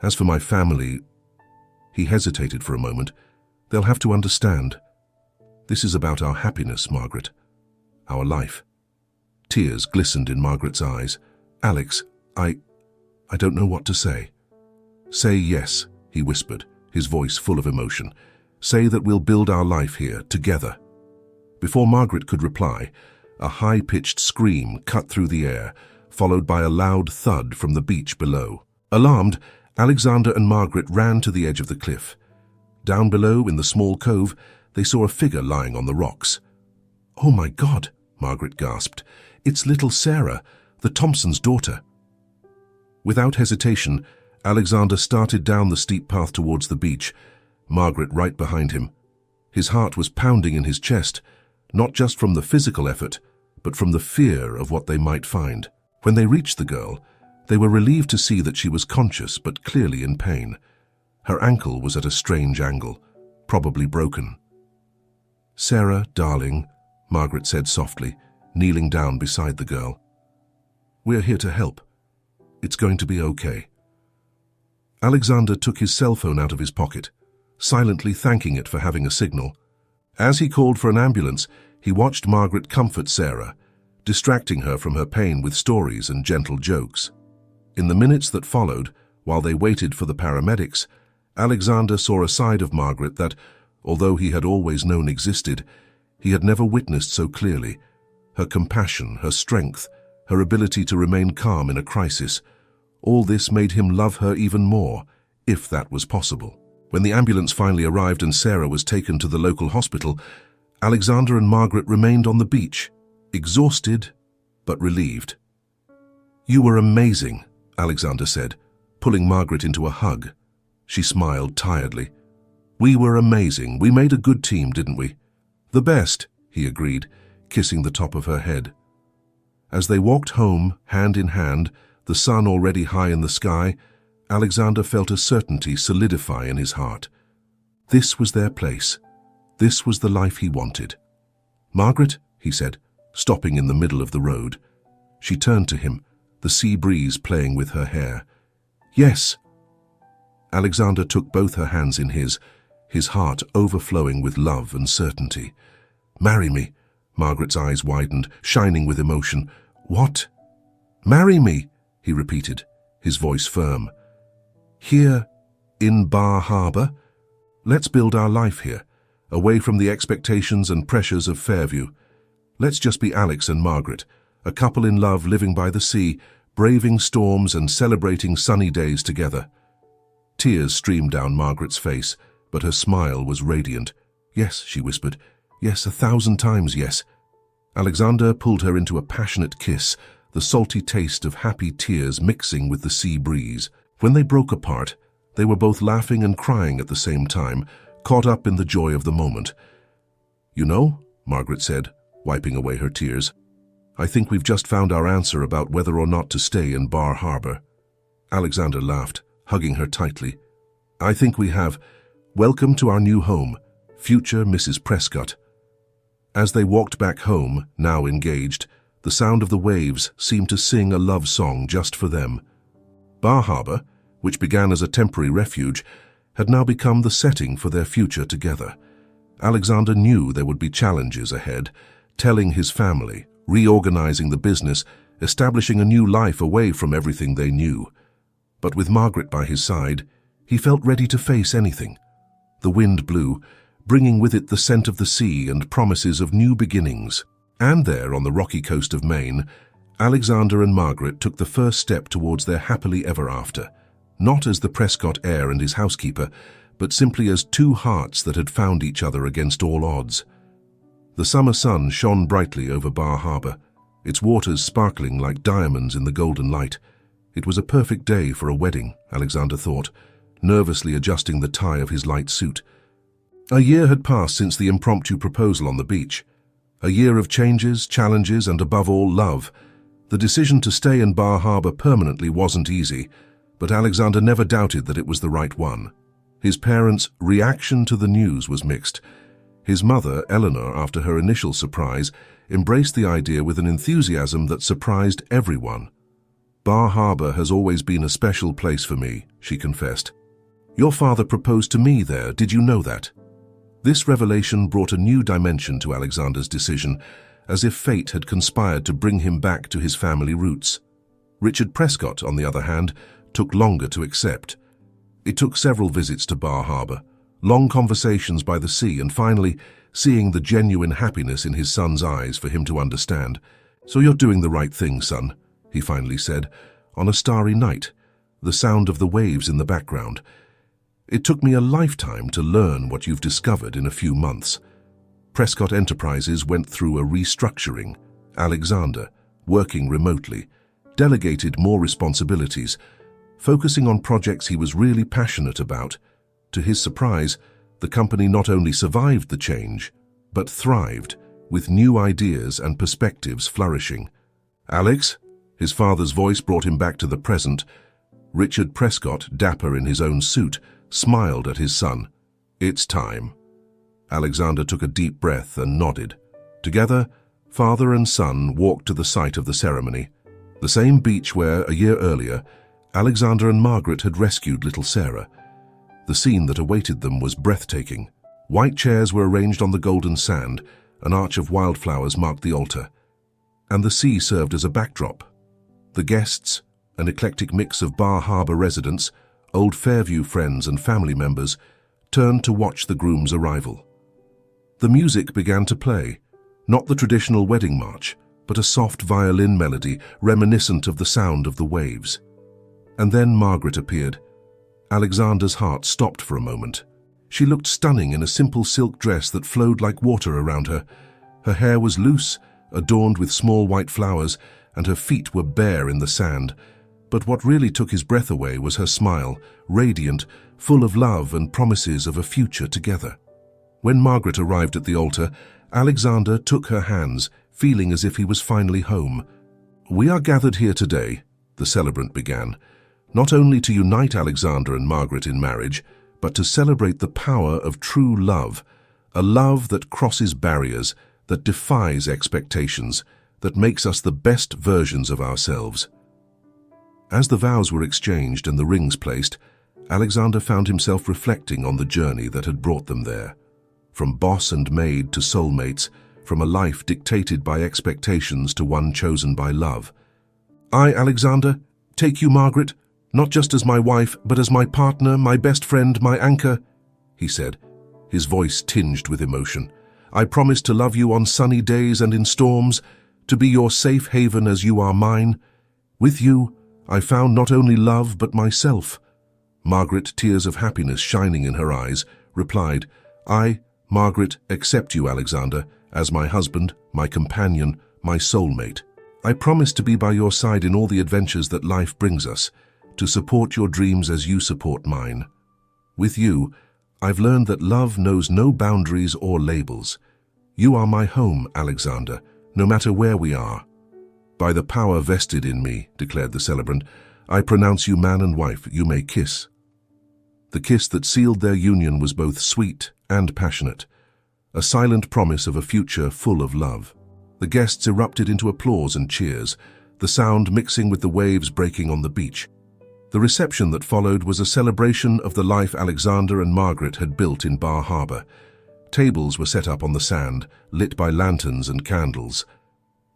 Speaker 1: As for my family..." He hesitated for a moment. "They'll have to understand. This is about our happiness, Margaret. Our life." Tears glistened in Margaret's eyes. "Alex, I don't know what to say." "Say yes," he whispered, his voice full of emotion. "Say that we'll build our life here, together." Before Margaret could reply, a high-pitched scream cut through the air, followed by a loud thud from the beach below. Alarmed, Alexander and Margaret ran to the edge of the cliff. Down below, in the small cove, they saw a figure lying on the rocks. "Oh my God," Margaret gasped. "It's little Sarah, the Thompsons' daughter." Without hesitation, Alexander started down the steep path towards the beach, Margaret right behind him. His heart was pounding in his chest, not just from the physical effort, but from the fear of what they might find. When they reached the girl, they were relieved to see that she was conscious but clearly in pain. Her ankle was at a strange angle, probably broken. "Sarah, darling," Margaret said softly, kneeling down beside the girl. "We're here to help. It's going to be okay." Alexander took his cell phone out of his pocket, silently thanking it for having a signal. As he called for an ambulance, he watched Margaret comfort Sarah, distracting her from her pain with stories and gentle jokes. In the minutes that followed, while they waited for the paramedics, Alexander saw a side of Margaret that, although he had always known existed, he had never witnessed so clearly. Her compassion, her strength, her ability to remain calm in a crisis, all this made him love her even more, if that was possible. When the ambulance finally arrived and Sarah was taken to the local hospital, Alexander and Margaret remained on the beach, exhausted but relieved. "You were amazing," Alexander said, pulling Margaret into a hug. She smiled tiredly. "We were amazing. We made a good team, didn't we?" "The best," he agreed, kissing the top of her head. As they walked home, hand in hand, the sun already high in the sky, Alexander felt a certainty solidify in his heart. This was their place. This was the life he wanted. "Margaret," he said, stopping in the middle of the road. She turned to him, the sea breeze playing with her hair. "Yes." Alexander took both her hands in his heart overflowing with love and certainty. "Marry me." Margaret's eyes widened, shining with emotion. "What?" "Marry me," he repeated, his voice firm. "Here, in Bar Harbor? Let's build our life here, away from the expectations and pressures of Fairview. Let's just be Alex and Margaret, a couple in love living by the sea, braving storms and celebrating sunny days together." Tears streamed down Margaret's face, but her smile was radiant. "Yes," she whispered. "Yes, 1,000 times yes." Alexander pulled her into a passionate kiss, the salty taste of happy tears mixing with the sea breeze. When they broke apart, they were both laughing and crying at the same time, caught up in the joy of the moment. "You know," Margaret said, wiping away her tears, "I think we've just found our answer about whether or not to stay in Bar Harbor." Alexander laughed, hugging her tightly. "I think we have. Welcome to our new home, future Mrs. Prescott." As they walked back home, now engaged, the sound of the waves seemed to sing a love song just for them. Bar Harbor, which began as a temporary refuge, had now become the setting for their future together. Alexander knew there would be challenges ahead, telling his family, reorganizing the business, establishing a new life away from everything they knew. But with Margaret by his side, he felt ready to face anything. The wind blew, bringing with it the scent of the sea and promises of new beginnings. And there, on the rocky coast of Maine, Alexander and Margaret took the first step towards their happily ever after, not as the Prescott heir and his housekeeper, but simply as two hearts that had found each other against all odds. The summer sun shone brightly over Bar Harbor, its waters sparkling like diamonds in the golden light. It was a perfect day for a wedding, Alexander thought, nervously adjusting the tie of his light suit. A year had passed since the impromptu proposal on the beach. A year of changes, challenges, and above all, love. The decision to stay in Bar Harbor permanently wasn't easy, but Alexander never doubted that it was the right one. His parents' reaction to the news was mixed. His mother, Eleanor, after her initial surprise, embraced the idea with an enthusiasm that surprised everyone. "Bar Harbor has always been a special place for me," she confessed. "Your father proposed to me there, did you know that?" This revelation brought a new dimension to Alexander's decision, as if fate had conspired to bring him back to his family roots. Richard Prescott, on the other hand, took longer to accept. It took several visits to Bar Harbor, long conversations by the sea, and finally seeing the genuine happiness in his son's eyes for him to understand. "So you're doing the right thing, son," he finally said, on a starry night, the sound of the waves in the background. "It took me a lifetime to learn what you've discovered in a few months." Prescott Enterprises went through a restructuring. Alexander, working remotely, delegated more responsibilities, focusing on projects he was really passionate about. To his surprise, the company not only survived the change, but thrived, with new ideas and perspectives flourishing. "Alex?" His father's voice brought him back to the present. Richard Prescott, dapper in his own suit, smiled at his son. "It's time." Alexander took a deep breath and nodded. Together, father and son walked to the site of the ceremony, the same beach where, a year earlier, Alexander and Margaret had rescued little Sarah. The scene that awaited them was breathtaking. White chairs were arranged on the golden sand, an arch of wildflowers marked the altar, and the sea served as a backdrop. The guests, an eclectic mix of Bar Harbor residents, old Fairview friends and family members, turned to watch the groom's arrival. The music began to play, not the traditional wedding march, but a soft violin melody reminiscent of the sound of the waves. And then Margaret appeared. Alexander's heart stopped for a moment. She looked stunning in a simple silk dress that flowed like water around her. Her hair was loose, adorned with small white flowers, and her feet were bare in the sand. But what really took his breath away was her smile, radiant, full of love and promises of a future together. When Margaret arrived at the altar, Alexander took her hands, feeling as if he was finally home. "We are gathered here today," the celebrant began, "not only to unite Alexander and Margaret in marriage, but to celebrate the power of true love, a love that crosses barriers, that defies expectations, that makes us the best versions of ourselves." As the vows were exchanged and the rings placed, Alexander found himself reflecting on the journey that had brought them there. From boss and maid to soulmates, from a life dictated by expectations to one chosen by love. "I, Alexander, take you, Margaret, not just as my wife, but as my partner, my best friend, my anchor," he said, his voice tinged with emotion. "I promise to love you on sunny days and in storms, to be your safe haven as you are mine. With you, I found not only love, but myself." Margaret, tears of happiness shining in her eyes, replied, "I, Margaret, accept you, Alexander, as my husband, my companion, my soulmate. I promise to be by your side in all the adventures that life brings us, to support your dreams as you support mine. With you, I've learned that love knows no boundaries or labels. You are my home, Alexander, no matter where we are." "By the power vested in me," declared the celebrant, "I pronounce you man and wife. You may kiss." The kiss that sealed their union was both sweet and passionate, a silent promise of a future full of love. The guests erupted into applause and cheers, the sound mixing with the waves breaking on the beach. The reception that followed was a celebration of the life Alexander and Margaret had built in Bar Harbor. Tables were set up on the sand, lit by lanterns and candles.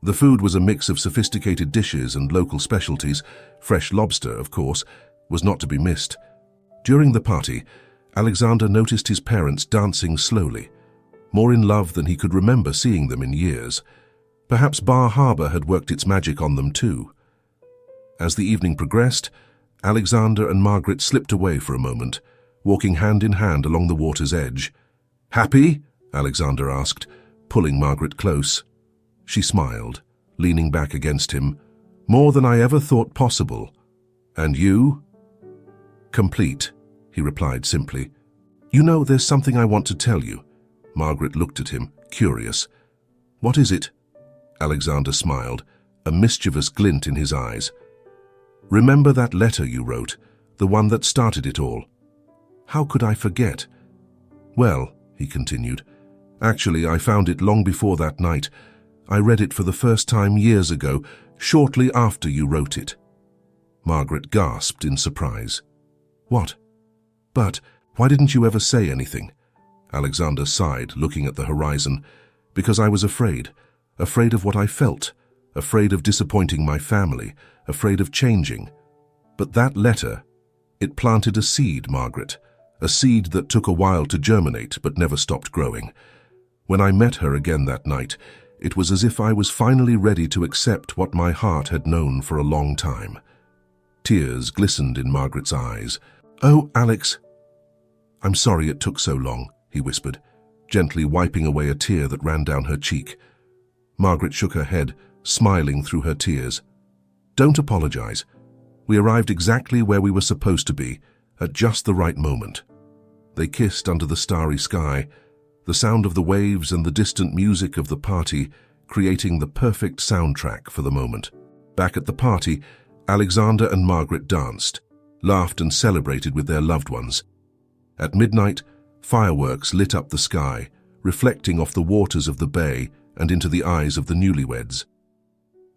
Speaker 1: The food was a mix of sophisticated dishes and local specialties. Fresh lobster, of course, was not to be missed. During the party, Alexander noticed his parents dancing slowly, more in love than he could remember seeing them in years. Perhaps Bar Harbor had worked its magic on them too. As the evening progressed, Alexander and Margaret slipped away for a moment, walking hand in hand along the water's edge. "Happy?" Alexander asked, pulling Margaret close. She smiled, leaning back against him. "More than I ever thought possible. And you?" "Complete," he replied simply. "You know, there's something I want to tell you." Margaret looked at him, curious. "What is it?" Alexander smiled, a mischievous glint in his eyes. "Remember that letter you wrote, the one that started it all?" "How could I forget?" "Well," he continued, "actually I found it long before that night. I read it for the first time years ago, shortly after you wrote it." Margaret gasped in surprise. "What? But why didn't you ever say anything?" Alexander sighed, looking at the horizon. "Because I was afraid of what I felt, afraid of disappointing my family, afraid of changing. But that letter, it planted a seed, Margaret, a seed that took a while to germinate but never stopped growing. When I met her again that night, it was as if I was finally ready to accept what my heart had known for a long time." Tears glistened in Margaret's eyes. "Oh, Alex, I'm sorry it took so long," he whispered, gently wiping away a tear that ran down her cheek. Margaret shook her head, smiling through her tears. "Don't apologize. We arrived exactly where we were supposed to be, at just the right moment." They kissed under the starry sky, the sound of the waves and the distant music of the party creating the perfect soundtrack for the moment. Back at the party, Alexander and Margaret danced, laughed and celebrated with their loved ones. At midnight, fireworks lit up the sky, reflecting off the waters of the bay and into the eyes of the newlyweds.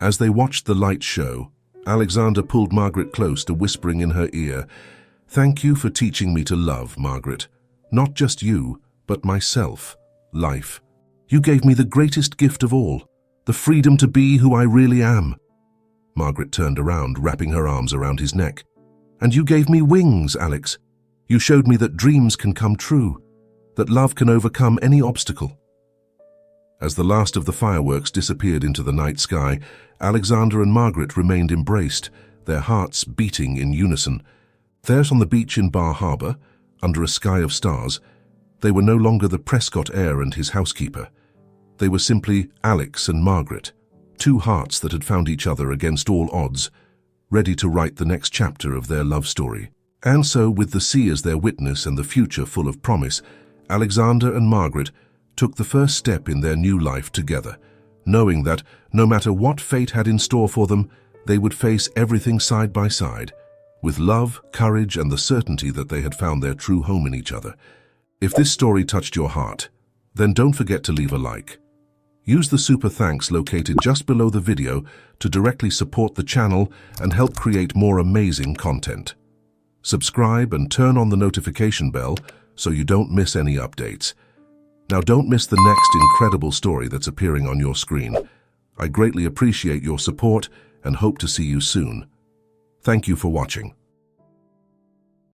Speaker 1: As they watched the light show, Alexander pulled Margaret close to whispering in her ear, "Thank you for teaching me to love, Margaret. Not just you, but myself, life. You gave me the greatest gift of all, the freedom to be who I really am." Margaret turned around, wrapping her arms around his neck. "And you gave me wings, Alex. You showed me that dreams can come true, that love can overcome any obstacle." As the last of the fireworks disappeared into the night sky, Alexander and Margaret remained embraced, their hearts beating in unison. There on the beach in Bar Harbor, under a sky of stars, they were no longer the Prescott heir and his housekeeper. They were simply Alex and Margaret, two hearts that had found each other against all odds, ready to write the next chapter of their love story. And so, with the sea as their witness and the future full of promise, Alexander and Margaret took the first step in their new life together, knowing that no matter what fate had in store for them, they would face everything side by side, with love, courage, and the certainty that they had found their true home in each other. If this story touched your heart, then don't forget to leave a like. Use the super thanks located just below the video to directly support the channel and help create more amazing content. Subscribe and turn on the notification bell so you don't miss any updates. Now don't miss the next incredible story that's appearing on your screen. I greatly appreciate your support and hope to see you soon. Thank you for watching.